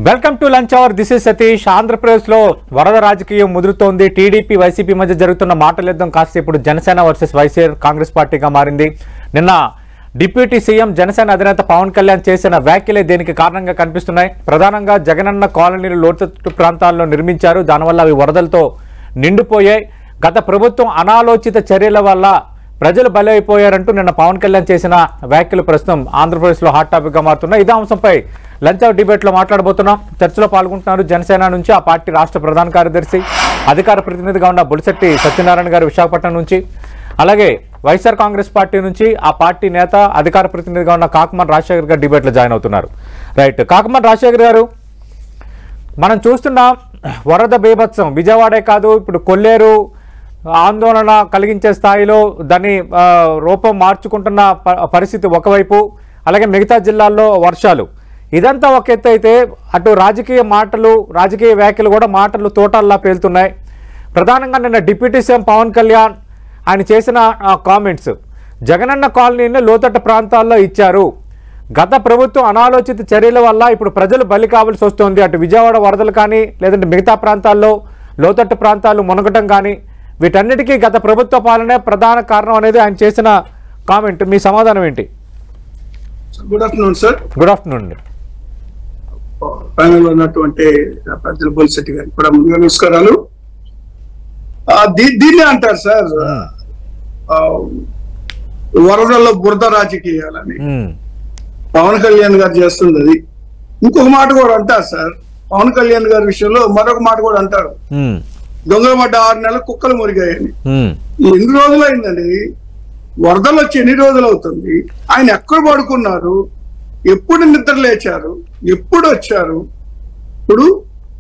Welcome to lunch hour. This is Satish. ఆంధ్రప్రదేశ్లో వరద రాజకీయం ముదురుతోంది. టీడీపీ వైసీపీ మధ్య జరుగుతున్న మాటల యుద్ధం కాస్త ఇప్పుడు జనసేన వర్సెస్ వైసీఆర్ కాంగ్రెస్ పార్టీగా మారింది. నిన్న డిప్యూటీ సీఎం జనసేన అధినేత పవన్ కళ్యాణ్ చేసిన వ్యాఖ్యలే దీనికి కారణంగా కనిపిస్తున్నాయి. ప్రధానంగా జగనన్న కాలనీలు లోతట్టు ప్రాంతాల్లో నిర్మించారు. దానివల్ల అవి వరదలతో నిండిపోయాయి. గత ప్రభుత్వం అనాలోచిత చర్యల వల్ల ప్రజలు బలైపోయారంటూ నిన్న పవన్ కళ్యాణ్ చేసిన వ్యాఖ్యలు ప్రస్తుతం ఆంధ్రప్రదేశ్లో హాట్ టాపిక్గా మారుతున్నాయి. ఇదే అంశంపై లంచ్ అవర్ డిబేట్లో మాట్లాడబోతున్నాం. చర్చలో పాల్గొంటున్నారు జనసేన నుంచి ఆ పార్టీ రాష్ట్ర ప్రధాన కార్యదర్శి, అధికార ప్రతినిధిగా ఉన్న బొలిశెట్టి సత్యనారాయణ గారు విశాఖపట్నం నుంచి, అలాగే వైఎస్ఆర్ కాంగ్రెస్ పార్టీ నుంచి ఆ పార్టీ నేత, అధికార ప్రతినిధిగా ఉన్న కాకమన్ రాజశేఖర్ గారు డిబేట్లో జాయిన్ అవుతున్నారు. రైట్, కాకమన్ రాజశేఖర్ గారు, మనం చూస్తున్నాం వరద బీభత్సం విజయవాడే కాదు, ఇప్పుడు కొల్లేరు ఆందోళన కలిగించే స్థాయిలో దాన్ని రూపం మార్చుకుంటున్న పరిస్థితి ఒకవైపు, అలాగే మిగతా జిల్లాల్లో వర్షాలు. ఇదంతా ఒక ఎత్తు అయితే అటు రాజకీయ మాటలు, రాజకీయ వ్యాఖ్యలు కూడా మాటలు తోటల్లా పేలుతున్నాయి. ప్రధానంగా నిన్న డిప్యూటీ సీఎం పవన్ కళ్యాణ్ ఆయన చేసిన కామెంట్స్, జగనన్న కాలనీని లోతట్టు ప్రాంతాల్లో ఇచ్చారు, గత ప్రభుత్వం అనాలోచిత చర్యల వల్ల ఇప్పుడు ప్రజలు బలి కావాల్సి వస్తుంది, అటు విజయవాడ వరదలు కానీ లేదంటే మిగతా ప్రాంతాల్లో లోతట్టు ప్రాంతాలు మునగటం కానీ, వీటన్నిటికీ గత ప్రభుత్వ పాలనే ప్రధాన కారణం అనేది ఆయన చేసిన కామెంట్. మీ సమాధానం ఏంటి? Good afternoon sir. Good afternoon. Panel లో ఉన్నటువంటి పెద్దలు బొలిశెట్టి గారికి కూడా ముందుగా నమస్కారాలు. దీన్ని అంటారు సార్ వరదల్లో బురద రాజకీయాలని పవన్ కళ్యాణ్ గారు చేస్తుంది. అది ఇంకొక మాట కూడా అంటారు సార్ పవన్ కళ్యాణ్ గారి విషయంలో, మరొక మాట కూడా అంటారు, దొంగల పడ్డ 6 నెలలు కుక్కలు మురిగాయని. ఎన్ని రోజులు అయిందండి వరదలు వచ్చి? ఎన్ని రోజులు అవుతుంది? ఆయన ఎక్కడ పడుకున్నారు? ఎప్పుడు నిద్ర లేచారు? ఎప్పుడు వచ్చారు? ఇప్పుడు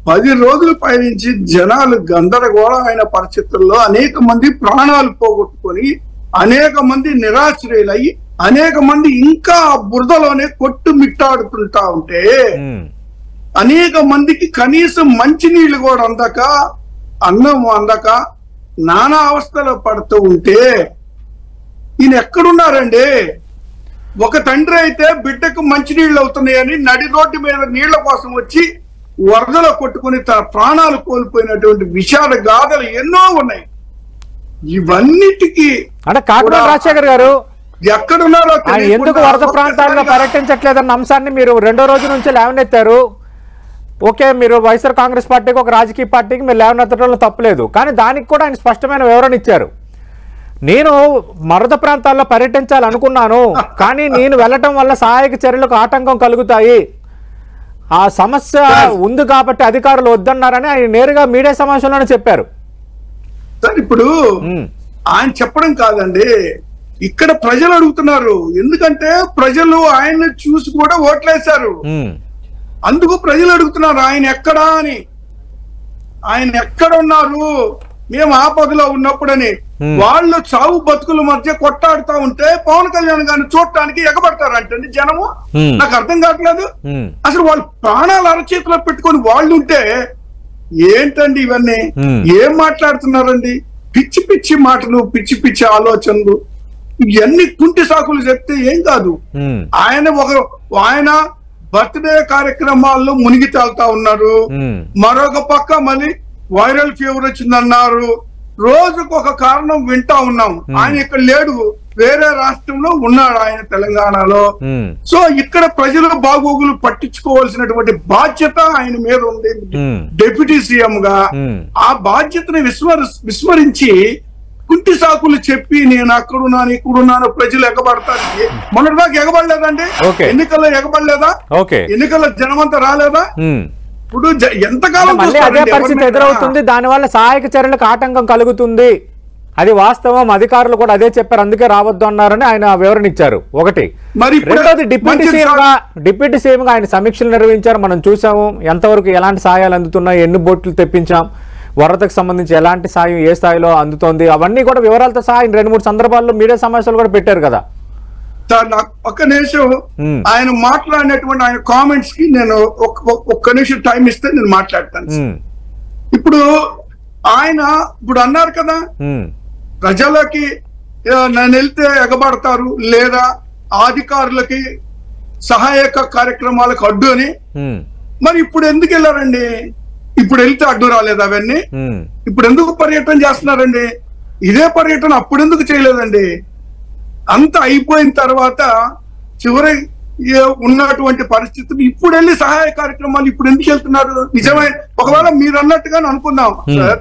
10 రోజుల పైనుంచి జనాలు గందరగోళమైన పరిస్థితుల్లో అనేక మంది ప్రాణాలు పోగొట్టుకొని, అనేక మంది నిరాశ్రయులయ్యి, అనేక మంది ఇంకా బురదలోనే కొట్టు మిట్టాడుతుంటా ఉంటే, అనేక మందికి కనీసం మంచినీళ్లు కూడా అందక, అన్నం అందక నానా అవస్థలు పడుతూ ఉంటే ఈయన ఎక్కడున్నారండి? ఒక తండ్రి అయితే బిడ్డకు మంచినీళ్ళు అవుతున్నాయని నడి రోడ్డు మీద నీళ్ల కోసం వచ్చి వరదలో కొట్టుకుని తన ప్రాణాలు కోల్పోయినటువంటి విషాద గాథలు ఎన్నో ఉన్నాయి. ఇవన్నిటికీ అంటే కాకమన్ రాజశేఖర్ గారు ఎక్కడున్నారో ఎందుకు వరద ప్రాంతాల్లో పర్యటించట్లేదన్న అంశాన్ని మీరు రెండో రోజు నుంచి లేవనెత్తారు. ఓకే, మీరు వైఎస్ఆర్ కాంగ్రెస్ పార్టీకి, ఒక రాజకీయ పార్టీకి మీరు లేవనెత్తడంలో తప్పలేదు, కానీ దానికి కూడా ఆయన స్పష్టమైన వివరణ ఇచ్చారు. నేను వరద ప్రాంతాల్లో పర్యటించాలనుకున్నాను, కానీ నేను వెళ్ళటం వల్ల సహాయక చర్యలకు ఆటంకం కలుగుతాయి, ఆ సమస్య ఉంది కాబట్టి అధికారులు వద్దన్నారని ఆయన నేరుగా మీడియా సమావేశంలోనే చెప్పారు. సార్ ఇప్పుడు ఆయన చెప్పడం కాదండి, ఇక్కడ ప్రజలు అడుగుతున్నారు. ఎందుకంటే ప్రజలు ఆయన్ని చూసి కూడా ఓట్లేశారు. అందుకు ప్రజలు అడుగుతున్నారు ఆయన ఎక్కడా అని. ఆయన ఎక్కడ ఉన్నారు మేము ఆపదలో ఉన్నప్పుడని. వాళ్ళు చావు బతుకుల మధ్య కొట్టాడుతూ ఉంటే పవన్ కళ్యాణ్ గారిని చూడటానికి ఎగబడతారంటండి జనము. నాకు అర్థం కావట్లేదు. అసలు వాళ్ళు ప్రాణాలు అరచేతిలో పెట్టుకొని వాళ్ళు ఉంటే ఏంటండి ఇవన్నీ? ఏం మాట్లాడుతున్నారండి? పిచ్చి పిచ్చి మాటలు, పిచ్చి పిచ్చి ఆలోచనలు, ఇవన్నీ కుంటి సాకులు చెప్తే ఏం కాదు. ఆయన బర్త్డే కార్యక్రమాల్లో మునిగి తేలుతా ఉన్నారు. మరొక పక్క మళ్ళీ వైరల్ ఫీవర్ వచ్చిందన్నారు. రోజుకు ఒక కారణం వింటా ఉన్నాం. ఆయన ఇక్కడ లేడు, వేరే రాష్ట్రంలో ఉన్నాడు ఆయన, తెలంగాణలో. సో ఇక్కడ ప్రజల బాగోగులు పట్టించుకోవాల్సినటువంటి బాధ్యత ఆయన మీద ఉంది డిప్యూటీ సీఎం గా. ఆ బాధ్యతని విస్మరించి కుంటి సాకులు చెప్పి నేను అక్కడున్నాను ఇక్కడున్నాను ప్రజలు ఎగబడతారు. మొన్నటిదాకా ఎగబడలేదండి? ఎన్నికల్లో ఎగబడలేదా? ఎన్నికల్లో జనమంతా రాలేదా? ఇప్పుడు ఎంతకాలం అదే పరిస్థితి ఎదురవుతుంది, దానివల్ల సహాయక చర్యలకు ఆటంకం కలుగుతుంది. అది వాస్తవం, అధికారులు కూడా అదే చెప్పారు, అందుకే రావద్దు అన్నారని ఆయన వివరణ ఇచ్చారు. ఒకటి. రెండోది, డిప్యూటీ సీఎం గా ఆయన సమీక్షలు నిర్వహించారు. మనం చూసాము ఎంతవరకు ఎలాంటి సహాయాలు అందుతున్నాయి, ఎన్ని బోట్లు తెప్పించాం, వరదకు సంబంధించి ఎలాంటి సాయం ఏ స్థాయిలో అందుతోంది, అవన్నీ కూడా వివరాలతో సహా 2-3 సందర్భాల్లో మీడియా సమావేశాలు కూడా పెట్టారు కదా. నాకు ఒక్క నిమిషం ఆయన మాట్లాడినటువంటి ఆయన కామెంట్స్ కి నేను ఒక్క నిమిషం టైం ఇస్తే నేను మాట్లాడతాను. ఇప్పుడు ఆయన ఇప్పుడు అన్నారు కదా, ప్రజలకి నేను వెళ్తే ఎగబడతారు లేదా అధికారులకి సహాయక కార్యక్రమాలకు అడ్డు అని. మరి ఇప్పుడు ఎందుకు వెళ్ళారండి? ఇప్పుడు వెళ్తే అడ్డు రాలేదు అవన్నీ? ఇప్పుడు ఎందుకు పర్యటన చేస్తున్నారండి? ఇదే పర్యటన అప్పుడు ఎందుకు చేయలేదండి? అంత అయిపోయిన తర్వాత చివరి ఉన్నటువంటి పరిస్థితులు ఇప్పుడు వెళ్ళి సహాయ కార్యక్రమాలు ఇప్పుడు ఎందుకు వెళ్తున్నారు? నిజమే, ఒకవేళ మీరు అన్నట్టుగానే అనుకుందాం సార్,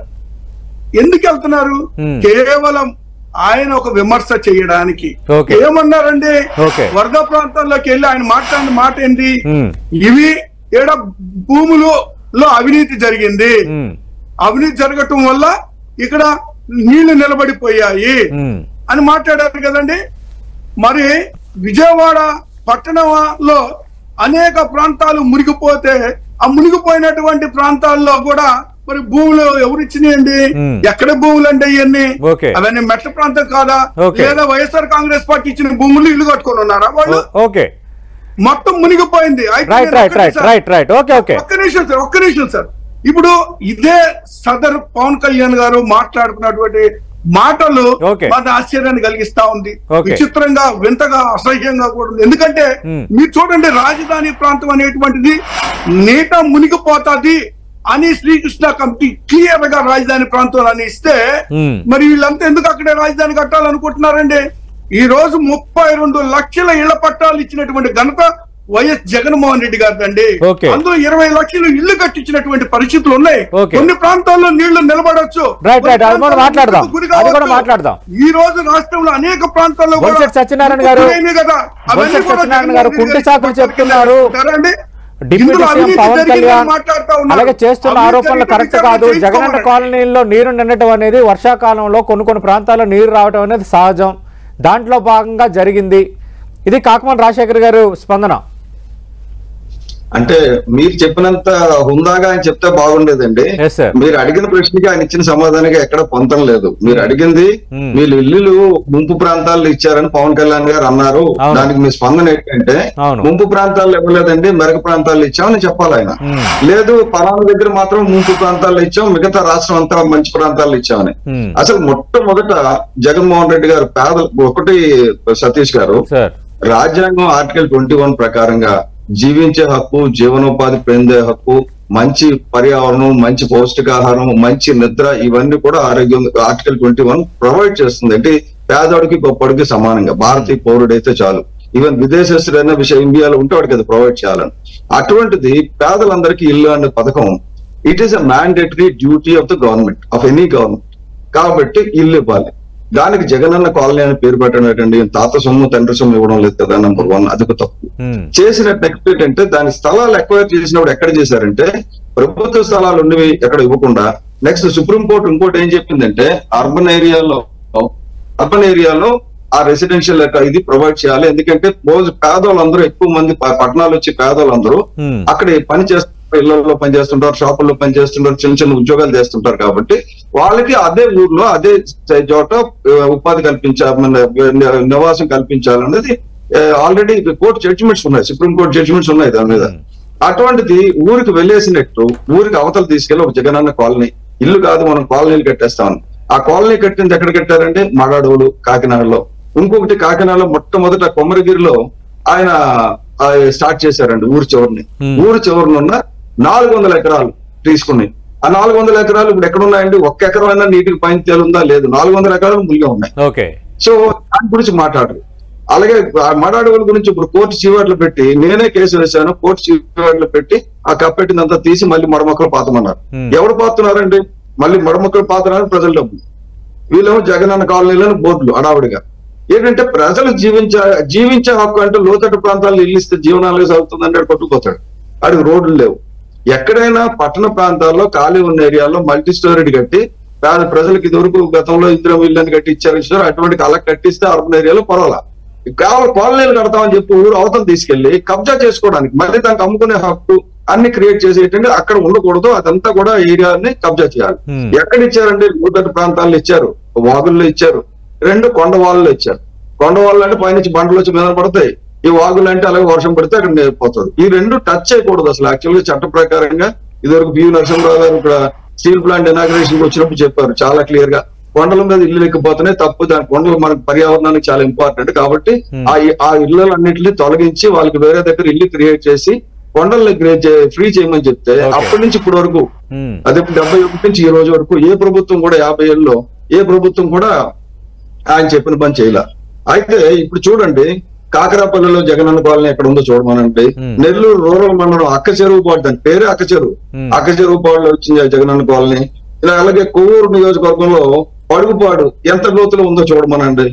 ఎందుకు వెళ్తున్నారు? కేవలం ఆయన ఒక విమర్శ చేయడానికి. ఏమన్నారండి? వరద ప్రాంతాల్లోకి వెళ్ళి ఆయన మాట్లాడిన మాట ఏంటి? ఇవి ఏడ భూములలో అవినీతి జరిగింది, అవినీతి జరగటం వల్ల ఇక్కడ నీళ్లు నిలబడిపోయాయి అని మాట్లాడారు కదండి. మరి విజయవాడ పట్టణంలో అనేక ప్రాంతాలు మునిగిపోతే ఆ మునిగిపోయినటువంటి ప్రాంతాల్లో కూడా మరి భూములు ఎవరు ఇచ్చినాయండి? ఎక్కడ భూములు అంటే ఇవన్నీ? అవన్నీ మెట్ల ప్రాంతం కాదా? లేదా వైఎస్ఆర్ కాంగ్రెస్ పార్టీ ఇచ్చిన భూములు ఇల్లు కట్టుకొని ఉన్నారా వాళ్ళు? మొత్తం మునిగిపోయింది. ఒక్క నిమిషం సార్, ఇప్పుడు ఇదే సదర్ పవన్ కళ్యాణ్ గారు మాట్లాడుతున్నటువంటి మాటలు మాకు ఆశ్చర్యాన్ని కలిగిస్తా ఉంది. విచిత్రంగా, వింతగా, అసహ్యంగా కూడా ఉంది. ఎందుకంటే మీరు చూడండి, రాజధాని ప్రాంతం అనేటువంటిది నీట మునిగిపోతాది అని శ్రీకృష్ణ కమిటీ క్లియర్ గా రాజధాని ప్రాంతం అని ఇస్తే మరి వీళ్ళంతా ఎందుకు అక్కడే రాజధాని కట్టాలనుకుంటున్నారండి? ఈ రోజు 32 లక్షల ఇళ్ల పట్టాలు ఇచ్చినటువంటి ఘనత వైఎస్ జగన్మోహన్ రెడ్డి గారిదండి. అందులో 20 లక్షలు ఇళ్లు కట్టించినటువంటి పరిస్థితులు ఉన్నాయి. కొన్ని ప్రాంతాల్లో నీళ్లు నిలబడవచ్చు. ఈ రోజు రాష్ట్రంలో అనేక ప్రాంతాల్లో సత్యనారాయణ గారు కుంటి సాకులు చెప్తున్నారు. డిప్యూటీ సీఎం పవన్ కళ్యాణ్ అలాగే చేస్తున్న ఆరోపణలు కరెక్ట్ కాదు. జగనన్న కాలనీల్లో నీరు నిండటం అనేది వర్షాకాలంలో కొన్ని ప్రాంతాల్లో నీరు రావడం అనేది సహజం, దాంట్లో భాగంగా జరిగింది. ఇది కాకమన్ రాజశేఖర్ గారు స్పందన. అంటే మీరు చెప్పినంత హుందాగా ఆయన చెప్తే బాగుండేదండి. మీరు అడిగిన ప్రశ్నకి ఆయన ఇచ్చిన సమాధానంగా ఎక్కడ పొందడం లేదు. మీరు అడిగింది మీరు ఇల్లులు ముంపు ప్రాంతాల్లో ఇచ్చారని పవన్ కళ్యాణ్ గారు అన్నారు. దానికి మీ స్పందన ఏంటంటే ముంపు ప్రాంతాల్లో ఇవ్వలేదండి, మెరక ప్రాంతాల్లో ఇచ్చామని చెప్పాలి ఆయన. లేదు పలానా దగ్గర మాత్రం ముంపు ప్రాంతాల్లో ఇచ్చాం, మిగతా రాష్ట్రం అంతా మంచి ప్రాంతాల్లో ఇచ్చామని. అసలు మొట్టమొదట జగన్మోహన్ రెడ్డి గారు ఒకటి సతీష్ గారు, రాజ్యాంగం ఆర్టికల్ 21 ప్రకారంగా జీవించే హక్కు, జీవనోపాధి పొందే హక్కు, మంచి పర్యావరణం, మంచి పౌష్టికాహారం, మంచి నిద్ర, ఇవన్నీ కూడా ఆరోగ్యం ఆర్టికల్ 21 ప్రొవైడ్ చేస్తుంది. అంటే పేదవాడికి గొప్పడికి సమానంగా భారతీయ పౌరుడైతే చాలు. ఈవెన్ విదేశస్తుడైన విషయం ఇండియాలో ఉంటే వాడికి అది ప్రొవైడ్ చేయాలని. అటువంటిది పేదలందరికీ ఇల్లు అనే పథకం it is a mandatory duty of the government, of any government. కాబట్టి ఇల్లు ఇవ్వాలి. దానికి జగనన్న కాలనీ అని పేరు పెట్టండి. తాత సొమ్ము తండ్రి సొమ్ము ఇవ్వడం లేదు కదా, నెంబర్ 1. అది తప్పు. చేసిన నెక్స్ట్ ఏంటంటే దాని స్థలాలు ఎక్వైర్ చేసినప్పుడు ఎక్కడ చేశారంటే ప్రభుత్వ స్థలాలు ఉండేవి ఎక్కడ ఇవ్వకుండా నెక్స్ట్ సుప్రీంకోర్టు ఇంకోటి ఏం చెప్పిందంటే అర్బన్ ఏరియాలో ఆ రెసిడెన్షియల్ ఇది ప్రొవైడ్ చేయాలి. ఎందుకంటే పేదవాళ్ళందరూ ఎక్కువ మంది పట్టణాలు వచ్చి పేదవాళ్ళందరూ అక్కడ పని చేస్తారు, ఇళ్లలో పనిచేస్తుంటారు, షాపుల్లో పనిచేస్తుంటారు, చిన్న చిన్న ఉద్యోగాలు చేస్తుంటారు. కాబట్టి వాళ్ళకి అదే ఊర్లో అదే చోట ఉపాధి నివాసం కల్పించాలన్నది ఆల్రెడీ కోర్టు జడ్జిమెంట్స్ ఉన్నాయి, సుప్రీంకోర్టు జడ్జిమెంట్స్ ఉన్నాయి దాని మీద. అటువంటిది ఊరికి వెళ్ళేసినట్టు ఊరికి అవతల తీసుకెళ్లి ఒక జగనన్న కాలనీ, ఇల్లు కాదు మనం కాలనీలు కట్టేస్తామని. ఆ కాలనీ కట్టింది ఎక్కడ కట్టారంటే మగాడవులు కాకినాడలో. ఇంకొకటి కాకినాడలో మొట్టమొదట కొమరగిరిలో ఆయన స్టార్ట్ చేశారండి. ఊరి చివరినున్న 400 ఎకరాలు తీసుకుని, ఆ 400 ఎకరాలు ఇప్పుడు ఎక్కడ ఉన్నాయండి? 1 ఎకరం అయినా నీటికి పైన తేలుందా? లేదు. 400 ఎకరాలు మునిగా ఉన్నాయి. సో దాని గురించి మాట్లాడరు. అలాగే మడాడవుల గురించి ఇప్పుడు కోర్టు చీవాట్లు పెట్టి నేనే కేసు వేశాను, కోర్టు చీవాట్లు పెట్టి ఆ కప్పెట్టినంతా తీసి మళ్ళీ మడమక్కలు పాతమన్నారు. ఎవరు పాతున్నారండి? మళ్ళీ మడమక్కలు పాతున్నారు ప్రజల డబ్బులు. వీళ్ళేమో జగనన్న కాలనీలను బోర్డులు అడావుడిగా. ఏంటంటే ప్రజలు జీవించే హక్కు అంటే లోతట్టు ప్రాంతాల్లో ఇల్లు ఇస్తే జీవనాలు సాగుతుందంటే కొట్టుకుపోతాడు. వాడికి రోడ్లు లేవు. ఎక్కడైనా పట్టణ ప్రాంతాల్లో ఖాళీ ఉన్న ఏరియాల్లో మల్టీ స్టోరీడ్ కట్టి పేద ప్రజలకు ఇదివరకు గతంలో ఇందిరా ఇళ్ళని కట్టి ఇచ్చారు. అటువంటి అలా కట్టిస్తే అర్బన్ ఏరియాలో పర్వాలా. కేవలం కాలనీలు కడతామని చెప్పి ఊరు అవతల తీసుకెళ్లి కబ్జా చేసుకోవడానికి మళ్ళీ దానికి అమ్ముకునే హక్కు అన్ని క్రియేట్ చేసి ఏంటంటే అక్కడ ఉండకూడదు, అదంతా కూడా ఏరియాని కబ్జా చేయాలి. ఎక్కడ ఇచ్చారంటే లోతట్టు ప్రాంతాల్లో ఇచ్చారు, వాగుల్లో ఇచ్చారు, 2 కొండ వాళ్ళలో ఇచ్చారు. కొండ వాళ్ళు అంటే పైనుంచి బండలు వచ్చి మీద పడతాయి, ఈ వాగులు అంటే అలాగే వర్షం పడితే అక్కడ నేర్పోతుంది. ఈ 2 టచ్ చేయకూడదు అసలు. యాక్చువల్గా చట్ట ప్రకారంగా ఇదివరకు పివి నరసింహరావు గారు ఇక్కడ స్టీల్ ప్లాంట్ ఇనాగ్రేషన్ వచ్చినప్పుడు చెప్పారు చాలా క్లియర్ గా, కొండల మీద ఇల్లు లేకపోతున్నాయి తప్పు, దాని కొండలు మనకు పర్యావరణానికి చాలా ఇంపార్టెంట్. కాబట్టి ఆ ఇళ్లన్నింటినీ తొలగించి వాళ్ళకి వేరే దగ్గర ఇల్లు క్రియేట్ చేసి కొండల్ని ఫ్రీ చేయమని చెప్తే అప్పటి నుంచి ఇప్పటి వరకు అదే 71 నుంచి ఈ రోజు వరకు ఏ ప్రభుత్వం కూడా 50 ఏళ్ళలో ఏ ప్రభుత్వం కూడా ఆయన చెప్పిన పని చేయలే. అయితే ఇప్పుడు చూడండి, కాకరాపల్లిలో జగనన్న కాలనీ ఎక్కడ ఉందో చూడమనండి. నెల్లూరు రూరల్ మండలం అక్క చెరువు పాడు, దాని పేరే అక్క చెరువు పాడులో వచ్చింది జగనన్న కాలనీ. ఇలా అలాగే కొవ్వూరు నియోజకవర్గంలో పడుగుపాడు ఎంత లోతులో ఉందో చూడమనండి.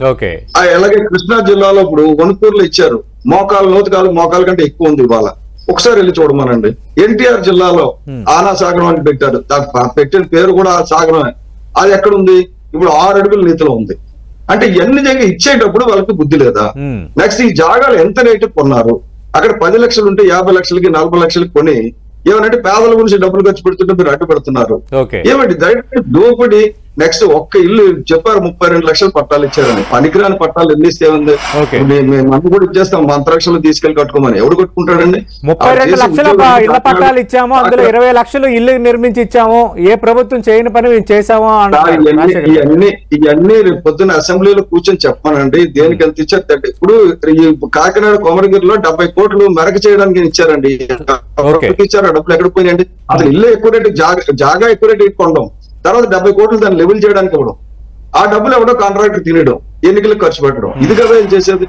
అలాగే కృష్ణా జిల్లాలో ఇప్పుడు వణుకూరులో ఇచ్చారు, మోకాలు లోతు కాదు, మోకాల కంటే ఎక్కువ ఉంది ఇవాళ, ఒకసారి వెళ్ళి చూడమనండి. ఎన్టీఆర్ జిల్లాలో ఆనా సాగరం అని పెట్టారు, పెట్టిన పేరు కూడా సాగరమే, అది ఎక్కడుంది? ఇప్పుడు 6 అడుగుల నీతిలో ఉంది. అంటే ఎన్ని జగన్ ఇచ్చేటప్పుడు వాళ్ళకి బుద్ధి లేదా? నెక్స్ట్ ఈ జాగాలు ఎంత రేటు కొన్నారు? అక్కడ 10 లక్షలు ఉంటే 50 లక్షలకి 40 లక్షలకి కొని ఏమనంటే పేదల గురించి డబ్బులు ఖర్చు పెడుతుంటే మీరు అడ్డు పెడుతున్నారు. ఏమండి దయచేసి దోపిడి. నెక్స్ట్ ఒక్క ఇల్లు చెప్పారు 32 లక్షలు పట్టాలు ఇచ్చారని, పనికిరాని పట్టాలు ఎన్ని ఇస్తే ఉంది? మనం కూడా ఇచ్చేస్తాం, 100 లక్షలు తీసుకెళ్లి కట్టుకోమని. ఎవరు కట్టుకుంటాడండి? 32 లక్షల ఇళ్ల పట్టాలు ఇచ్చాము, అందులో 20 లక్షలు ఇల్లు నిర్మించి ఇచ్చాము, ఏ ప్రభుత్వం చేయని పని మేము చేసాము. ఇవన్నీ రేపు పొద్దున్న అసెంబ్లీలో కూర్చొని చెప్పానండి, దేనికి ఎంత ఇచ్చారు. ఇప్పుడు ఈ కాకినాడ కోమరగిరిలో 70 కోట్లు మెరక చేయడానికి ఇచ్చారండి. ఇచ్చారు, డబ్బులు ఎక్కడ పోయినాయండి? అసలు ఇల్లు ఎక్కువ రేటు, జాగా ఎక్కువ రేటు కొనడం, తర్వాత 70 కోట్లు దాన్ని లెవెల్ చేయడానికి ఇవ్వడం, ఆ డబ్బులు ఎవడో కాంట్రాక్టర్ తినడం, ఎన్నికలకు ఖర్చు పెట్టడం, ఇది కదా ఏం చేసేది?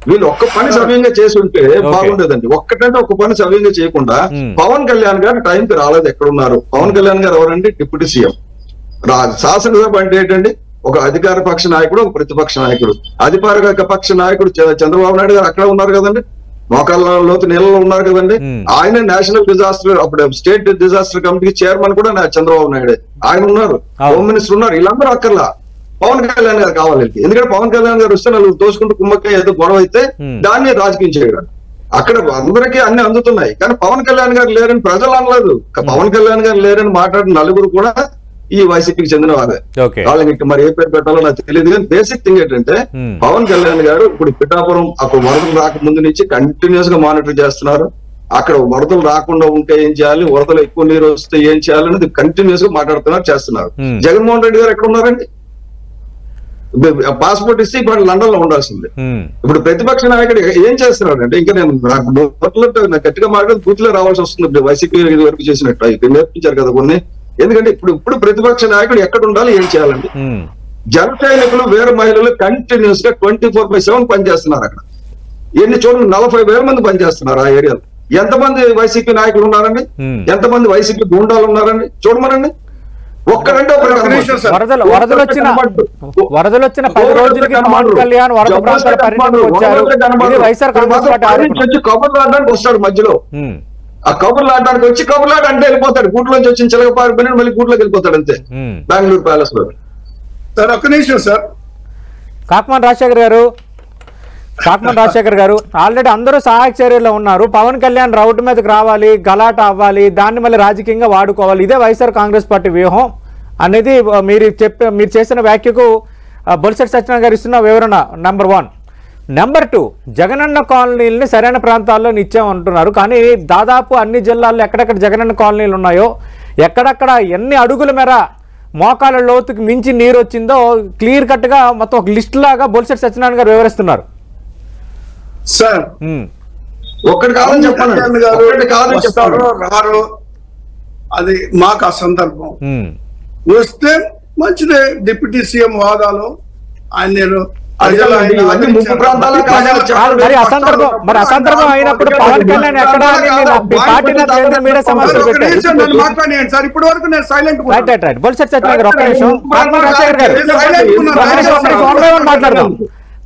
వీళ్ళు ఒక్క పని సమయంగా చేసి ఉంటే బాగుండేదండి. ఒక్కటంటే ఒక్క పని సమయంగా చేయకుండా పవన్ కళ్యాణ్ గారు టైంకి రాలేదు. ఎక్కడున్నారు పవన్ కళ్యాణ్ గారు? ఎవరండి? Deputy CM. శాసనసభ అంటే ఏంటండి? ఒక అధికార పక్ష నాయకుడు, ఒక ప్రతిపక్ష నాయకుడు. అధికార పక్ష నాయకుడు చంద్రబాబు నాయుడు గారు అక్కడ ఉన్నారు కదండి, మోకాళ్ళ లోతు నీళ్ళలో ఉన్నారు కదండి. ఆయన నేషనల్ డిజాస్టర్, అప్పుడు స్టేట్ డిజాస్టర్ కమిటీకి చైర్మన్ కూడా చంద్రబాబు నాయుడు, ఆయన ఉన్నారు, హోమ్ మినిస్టర్ ఉన్నారు. వీళ్ళందరూ అక్కర్లా, పవన్ కళ్యాణ్ గారు కావాలి. ఎందుకంటే పవన్ కళ్యాణ్ గారు వస్తే నలుగురు తోసుకుంటూ కుమ్మక్క ఏదో గొడవ అయితే దాన్ని రాజకీయం చేయడం. అక్కడ అందరికీ అన్ని అందుతున్నాయి, కానీ పవన్ కళ్యాణ్ గారు లేరని ప్రజలు అనలేదు. పవన్ కళ్యాణ్ గారు లేరని మాట్లాడిన నలుగురు కూడా ఈ వైసీపీకి చెందిన వారే. వాళ్ళకి మరి ఏ పేరు పెట్టాలో నాకు తెలియదు, కానీ బేసిక్ థింగ్ ఏంటంటే పవన్ కళ్యాణ్ గారు ఇప్పుడు పిఠాపురం అక్కడ వరదలు రాకముందు నుంచి కంటిన్యూస్ గా మానిటర్ చేస్తున్నారు. అక్కడ వరదలు రాకుండా ఉంటే ఏం చేయాలి, వరదలు ఎక్కువ నీరు వస్తే ఏం చేయాలి అనేది కంటిన్యూస్ గా మాట్లాడుతున్నారు, చేస్తున్నారు. జగన్మోహన్ రెడ్డి గారు ఎక్కడ ఉన్నారండి? పాస్పోర్ట్ ఇస్తే ఇప్పుడు లండన్ లో ఉండాల్సిందే. ఇప్పుడు ప్రతిపక్ష నాయకుడు ఏం చేస్తున్నాడు అంటే, ఇంకా నేను గట్టిగా మాట్లాడి పూర్తిలో రావాల్సి వస్తుంది. వైసీపీ వరకు చేసినట్టు ఇక్కడ నేర్పించారు కదా కొన్ని. ఎందుకంటే ఇప్పుడు ప్రతిపక్ష నాయకుడు ఎక్కడ ఉండాలి, ఏం చేయాలండి? జన సైనికులు వేరే మహిళలు కంటిన్యూస్ గా 24/7 పనిచేస్తున్నారు అక్కడ. ఎన్ని చూడండి, 40,000 మంది పనిచేస్తున్నారు ఆ ఏరియాలో. ఎంతమంది వైసీపీ నాయకులు ఉన్నారండి? ఎంతమంది వైసీపీ గుండాలు ఉన్నారండి? చూడమనండి. ఒక్కరంటే వరదలు వచ్చిన 10 రోజులకి పవన్ కళ్యాణ్ వరద ప్రాంతాల పర్యటనకు వచ్చారు. వైఎస్ఆర్ కాంగ్రెస్ పార్టీ కబుర్లు ఆడడానికి వస్తాడు మధ్యలో. ఆ కబుర్లు ఆడడానికి వచ్చి కబుర్లాట అంటే వెళ్ళిపోతాడు. గూట్లోంచి వచ్చిన చిలక పారిపోయినాడు, మళ్ళీ గూట్లోకి వెళ్ళిపోతాడు అంతే. బెంగళూరు ప్యాలెస్ లో. సార్ ఒక్క నిమిషం సార్. కాకమాన్ రాజశేఖర్ గారు ఆల్రెడీ అందరూ సహాయక చర్యల్లో ఉన్నారు. పవన్ కళ్యాణ్ రౌట్ మీదకి రావాలి, గలాట అవ్వాలి, దాన్ని మళ్ళీ రాజకీయంగా వాడుకోవాలి, ఇదే వైఎస్ఆర్ కాంగ్రెస్ పార్టీ వ్యూహం అనేది మీరు చేసిన వ్యాఖ్యకు బొలిశెట్టి సత్యనారాయణ గారు ఇస్తున్న వివరణ నెంబర్ 1. నెంబర్ 2, జగనన్న కాలనీలని సరైన ప్రాంతాల్లో ఇచ్చామంటున్నారు, కానీ దాదాపు అన్ని జిల్లాల్లో ఎక్కడెక్కడ జగనన్న కాలనీలు ఉన్నాయో, ఎక్కడెక్కడ ఎన్ని అడుగుల మేర మోకాళ్ళ లోతుకి మించి నీరు వచ్చిందో క్లియర్ కట్ గా మొత్తం ఒక లిస్ట్ లాగా బొలిశెట్టి సత్యనారాయణ గారు వివరిస్తున్నారు. సార్ ఒక్కటి కాదని చెప్పాను, రారు, అది మాకు ఆ సందర్భం. వస్తే మంచిదే, డిప్యూటీ సీఎం హోదాలో ఆయన నేను మరి అసందర్భం అయినప్పుడు పవన్ కళ్యాణ్ ఎక్కడ పార్టీ మీడియా సమావేశం మాట్లాడియండి సార్. ఇప్పటి వరకు నేను సైలెంట్. బొలిశెట్టి సత్యనారాయణ గారు ఒక్క నిమిషం. మాట్లాడదాం.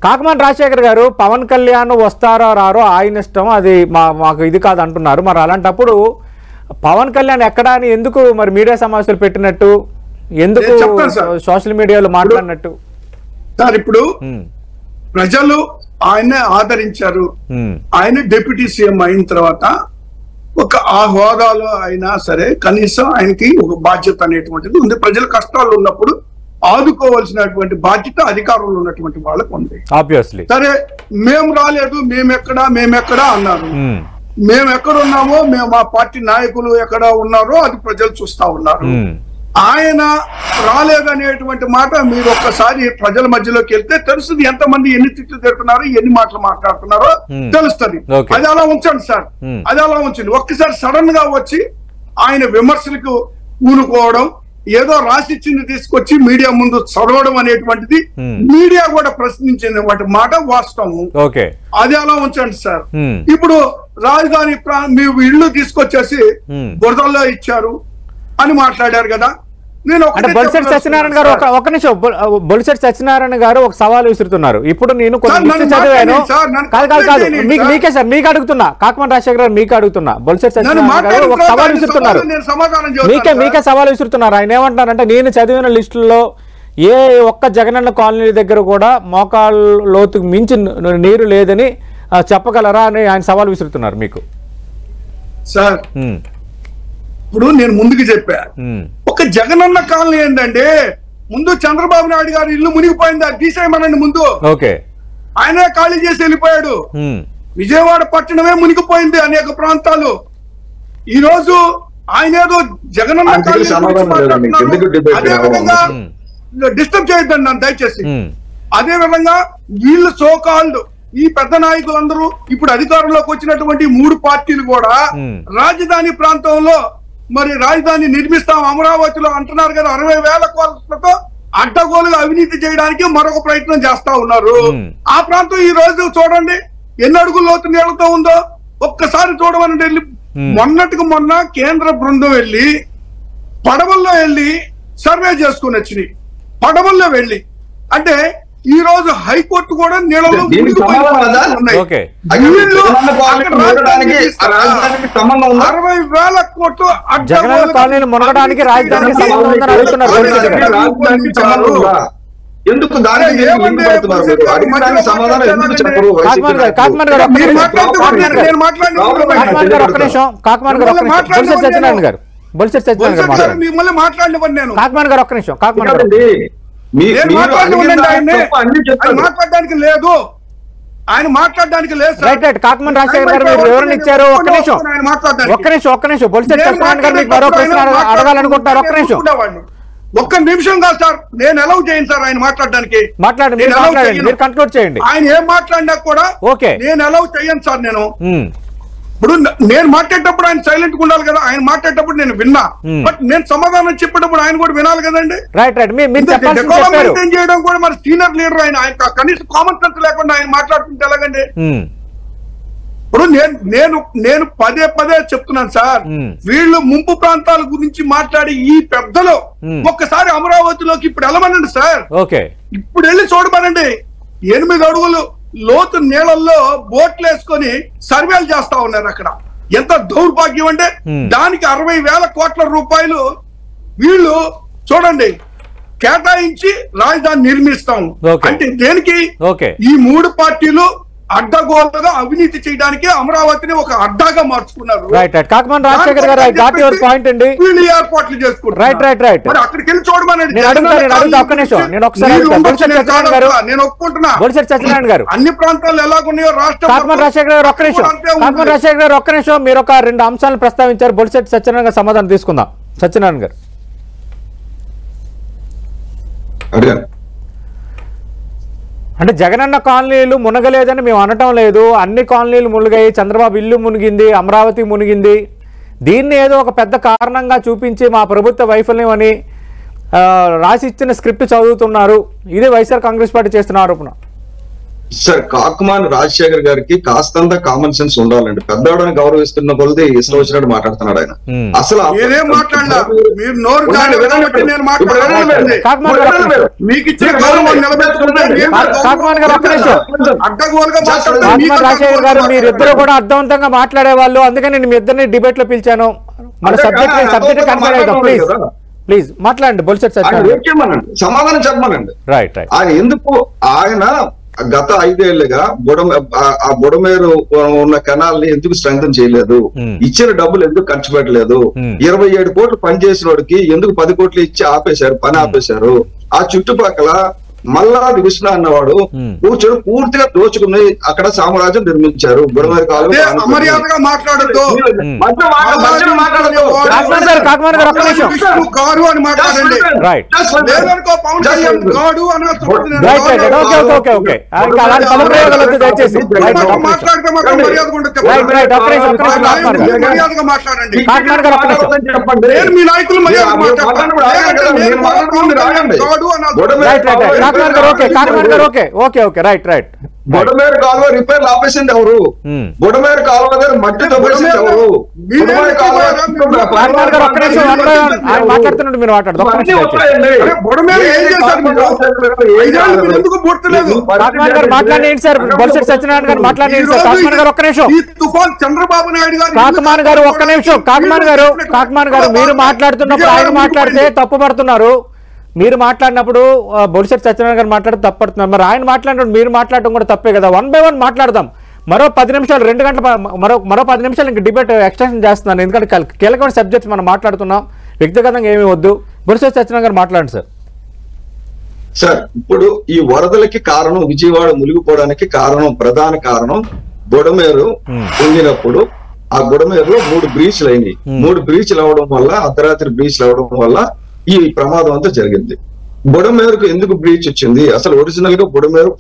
కాకమాన్ రాజశేఖర్ గారు, పవన్ కళ్యాణ్ వస్తారో రారో ఆయన ఇష్టం, అది మాకు ఇది కాదు అంటున్నారు. మరి అలాంటప్పుడు పవన్ కళ్యాణ్ ఎక్కడా అని ఎందుకు మరి మీడియా సమావేశాలు పెట్టినట్టు, ఎందుకు సోషల్ మీడియాలో మాట్లాడినట్టు? సార్ ఇప్పుడు ప్రజలు ఆయన్నే ఆదరించారు. ఆయన డిప్యూటీ సీఎం అయిన తర్వాత ఆ హోదాలో అయినా సరే కనీసం ఆయనకి ఒక బాధ్యత అనేటువంటిది ఉంది. ప్రజల కష్టాలు ఉన్నప్పుడు ఆదుకోవాల్సినటువంటి బాధ్యత అధికారంలో ఉన్నటువంటి వాళ్ళకు ఉంది. సరే మేము రాలేదు, మేమెక్కడా అన్నారు. మేము ఎక్కడ ఉన్నామో, మేము మా పార్టీ నాయకులు ఎక్కడ ఉన్నారో అది ప్రజలు చూస్తా ఉన్నారు. ఆయన రాలేదనేటువంటి మాట మీరు ఒక్కసారి ప్రజల మధ్యలోకి వెళ్తే తెలుస్తుంది, ఎంతమంది ఎన్ని తిట్లు తిడుతున్నారు, ఎన్ని మాటలు మాట్లాడుతున్నారో తెలుస్తుంది. అది అలా ఉంచండి సార్, అది అలా ఉంచండి. ఒక్కసారి సడన్ గా వచ్చి ఆయన విమర్శలకు కూనుకోవడం, ఏదో రాసిచ్చింది తీసుకొచ్చి మీడియా ముందు చదవడం అనేటువంటిది మీడియా కూడా ప్రశ్నించినటువంటి మాట వాస్తవం. అది అలా ఉంచండి సార్. ఇప్పుడు రాజధాని మీ ఇల్లు తీసుకొచ్చేసి బురదల్లో ఇచ్చారు అని మాట్లాడారు కదా. నేను బొలిశెట్టి సత్యనారాయణ గారు ఒక నిమిషం, బొలిశెట్టి సత్యనారాయణ గారు ఒక సవాల్ విసురుతున్నారు. ఇప్పుడు నేను చదివాను, కాదు మీకే సార్, మీకు అడుగుతున్నా, కాకమాన రాజశేఖర్ గారు మీకు అడుగుతున్నా, బొలిశెట్టి సత్యనారాయణ గారు ఒక సవాల్ విసురుతున్నారు, మీకే సవాల్ విసురుతున్నారు. ఆయన ఏమంటున్నారంటే, నేను చదివిన లిస్టుల్లో ఏ ఒక్క జగనన్న కాలనీ దగ్గర కూడా మోకాళ్ళ లోతుకు మించి నీరు లేదని చెప్పగలరా అని ఆయన సవాల్ విసురుతున్నారు మీకు. సార్ ఇప్పుడు నేను ముందుకు చెప్పా, ఒక జగనన్న కాలనీ ఏంటంటే ముందు చంద్రబాబు నాయుడు గారు ఇల్లు మునిగిపోయింది, అది తీసేయమనండి ముందు. ఆయనే ఖాళీ చేసి వెళ్ళిపోయాడు. విజయవాడ పట్టణమే మునిగిపోయింది, అనేక ప్రాంతాలు. ఈ రోజు ఆయన ఏదో జగనన్న కాలనీ అదే విధంగా డిస్టర్బ్ చేయొద్దండి నన్ను దయచేసి. అదే విధంగా వీళ్ళు సోకాల్డ్ ఈ పెద్ద నాయకులందరూ ఇప్పుడు అధికారంలోకి వచ్చినటువంటి 3 పార్టీలు కూడా రాజధాని ప్రాంతంలో మరి రాజధాని నిర్మిస్తాం అమరావతిలో అంటున్నారు కదా, 60,000 కోట్లతో అడ్డగోలుగా అవినీతి చేయడానికి మరొక ప్రయత్నం చేస్తా ఉన్నారు. ఆ ప్రాంతం ఈ రోజు చూడండి ఎన్ని అడుగుల లోతు నీళ్లతో ఉందో ఒక్కసారి చూడమని వెళ్ళి, మొన్నటికి మొన్న కేంద్ర బృందం వెళ్ళి పడవల్లో వెళ్ళి సర్వే చేసుకుని వచ్చినాయి. పడవల్లో వెళ్ళి అంటే ఈ రోజు హైకోర్టు కూడా నీళ్ళలో 60,000 కోట్లు జగనన్న కాలనీలు మునగడానికి రాజధానికి సంబంధం ఉందని అడుగుతున్నారు. ఎందుకు దానికి సత్యనారాయణ గారు మాట్లాడడానికి లేదు, ఆయన మాట్లాడడానికి లేదు. కాకమాన రాజశేఖర్ గారు మీరు వివరణ ఇచ్చారు. ఒక్క నిమిషం బొలిశెట్టి సత్యనారాయణ గారు మీకు మరో ప్రశ్న అడగాలనుకుంటున్నారు. ఒక్క నిమిషం కాదు సార్, నేను అలౌ చేయను సార్ ఆయన మాట్లాడడానికి. మీరు కంక్లూడ్ చేయండి. ఆయన ఏం మాట్లాడినా కూడా నేను అలౌ చేయను సార్. నేను ఇప్పుడు నేను మాట్లాడేటప్పుడు ఆయన సైలెంట్ గా ఉండాలి కదా, ఆయన మాట్లాడేటప్పుడు నేను విన్నా, బట్ నేను సమాధానం చెప్పేటప్పుడు ఆయన కూడా వినాలి కదండి. మెయింటైన్ చేయడం కూడా మరి సీనియర్ లీడర్ ఆయన, కనీసం కామన్ సెన్స్ లేకుండా ఆయన మాట్లాడుతుంటే ఎలాగండి. ఇప్పుడు నేను పదే చెప్తున్నాను సార్, వీళ్ళు ముంపు ప్రాంతాల గురించి మాట్లాడి ఈ పెద్దలు ఒక్కసారి అమరావతిలోకి ఇప్పుడు వెళ్ళమనండి సార్, ఇప్పుడు వెళ్ళి చూడమనండి. 8 అడుగులు లోతు నీళ్ళల్లో బోట్లు వేసుకొని సర్వేలు చేస్తా ఉన్నారు అక్కడ. ఎంత దౌర్భాగ్యం అంటే దానికి 60,000 కోట్ల రూపాయలు వీళ్ళు చూడండి కేటాయించి రాజధాని నిర్మిస్తాం అంటే దేనికి? ఈ 3 పార్టీలు అడ్డగోలుగా అవినీతి చేయడానికి అమరావతిని ఒక అడ్డాగా మార్చుకున్నారు. కాకమాన రాజశేఖర్ గారు వీళ్ళు ఏర్పాట్లు చేసుకుంటారు. మరి అక్కడికి వెళ్ళి చూడమనండి. నేను ఒప్పుకుంటున్నా అన్ని ప్రాంతాలు ఎలాగున్నాయో రాష్ట్రం. కాకమాన రాజశేఖర్ గారు ఒక్క నిమిషం మీరు ఒక 2 అంశాలను ప్రస్తావించారు. బొలిశెట్టి సత్యనారాయణ గారు సమాధానం తీసుకుందాం. సత్యనారాయణ గారు అంటే జగనన్న కాలనీలు మునగలేదని మేము అనటం లేదు, అన్ని కాలనీలు మునిగాయి, చంద్రబాబు ఇల్లు మునిగింది, అమరావతి మునిగింది. దీన్ని ఏదో ఒక పెద్ద కారణంగా చూపించి మా ప్రభుత్వ వైఫల్యం అని రాసి ఇచ్చిన స్క్రిప్ట్ చదువుతున్నారు. ఇది వైఎస్ఆర్ కాంగ్రెస్ పార్టీ చేస్తున్న ఆరోపణ. సార్ కాకమాన రాజశేఖర్ గారికి కాస్తంత కామన్ సెన్స్ ఉండాలండి. పెద్దవాడని గౌరవిస్తున్న కొలది ఇష్టం వచ్చినట్టు మాట్లాడుతున్నాడు ఆయన. అసలు రాజశేఖర్ గారు మీరిద్దరు కూడా అర్థవంతంగా మాట్లాడే వాళ్ళు, అందుకని నేను మీ ఇద్దరిని డిబేట్ లో పిలిచాను. మన సబ్జెక్ట్ కన్సిడర్ అవుతాం. ప్లీజ్ మాట్లాడండి. బొలిశెట్టి సమాధానం చెప్పమనండి. ఆయన ఎందుకు ఆయన గత 5 ఏళ్లుగా బుడమేరు ఉన్న కెనాల్ ని ఎందుకు స్ట్రెంగ్తన్ చేయలేదు? ఇచ్చిన డబ్బులు ఎందుకు ఖర్చు పెట్టలేదు? 27 కోట్లు పనిచేసిన వాడికి ఎందుకు 10 కోట్లు ఇచ్చి ఆపేశారు, పని ఆపేశారు? ఆ చుట్టుపక్కల మల్లాది విష్ణు అన్నవాడు కూర్చొని పూర్తిగా దోచుకుని అక్కడ సామ్రాజ్యం నిర్మించారు. బుడమేరు కాలువ అమర్యాదగా మాట్లాడద్దు కారు అని మాట్లాడండి. మర్యాదగా మాట్లాడండి. మీ నాయకులు బుడమేరు కాలువ రిపేర్లు ఆపేసింది ఎవరు? బుడమేరు కాలువ దగ్గర మట్టి తప్పేసింది ఎవరు? చంద్రబాబు నాయుడు గారు కాకమాన్ గారు ఒక్క నిమిషం. కాకమాన్ గారు మీరు మాట్లాడుతున్నప్పుడు ఆయన మాట్లాడితే తప్పు పడుతున్నారు. మీరు మాట్లాడినప్పుడు బొలిశెట్టి సత్యనారాయణ గారు మాట్లాడితే తప్పడుతున్నారు. మరి ఆయన మాట్లాడినప్పుడు మీరు మాట్లాడడం కూడా తప్పే కదా. 1 by 1 మాట్లాడదాం. మరో 10 నిమిషాలు 2 గంటల మరో 10 నిమిషాలు ఇంక డిబేట్ ఎక్స్టెన్షన్ చేస్తున్నాను. ఎందుకంటే కీలకమైన సబ్జెక్ట్స్ మనం మాట్లాడుతున్నాం. వ్యక్తిగతంగా ఏమీ వద్దు. బొలిశెట్టి సత్యనారాయణ గారు మాట్లాడండి సార్. సార్, ఇప్పుడు ఈ వరదలకి కారణం, విజయవాడ మునిగిపోవడానికి కారణం, ప్రధాన కారణం బుడమేరు పొందినప్పుడు ఆ బుడమేరులో 3 బ్రీచ్లు అయినాయి. 3 బ్రీచ్లు అవడం వల్ల, అర్ధరాత్రి బ్రీచ్లు అవడం వల్ల ఈ ప్రమాదం అంతా జరిగింది. బుడమేరుకు ఎందుకు బ్రీచ్ వచ్చింది? అసలు ఒరిజినల్ గా బుడమేరు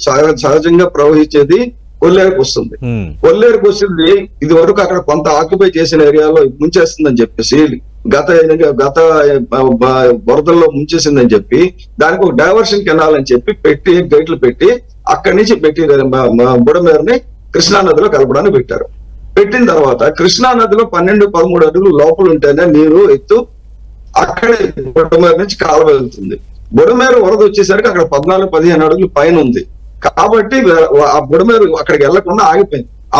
సహజంగా ప్రవహించేది కొల్లేరుకు వస్తుంది. కొల్లేరుకు వస్తుంది. ఇది వరకు అక్కడ కొంత ఆక్యుపై చేసిన ఏరియాలో ముంచేస్తుందని చెప్పేసి, గత వరదల్లో ముంచేసిందని చెప్పి దానికి ఒక డైవర్షన్ కెనాల్ అని చెప్పి పెట్టి గేట్లు పెట్టి అక్కడి నుంచి పెట్టి బుడమేరుని కృష్ణా నదిలో కలపడానికి పెట్టారు. పెట్టిన తర్వాత కృష్ణా నదిలో 12-13 అడుగులు లోపల ఉంటేనే నీరు ఎత్తు అక్కడే బుడమేరు నుంచి కాలువ వెళ్తుంది. బుడమేరు వరద వచ్చేసరికి అక్కడ 14-15 అడుగులు పైన ఉంది. కాబట్టి ఆ బుడమేరు అక్కడికి వెళ్లకుండా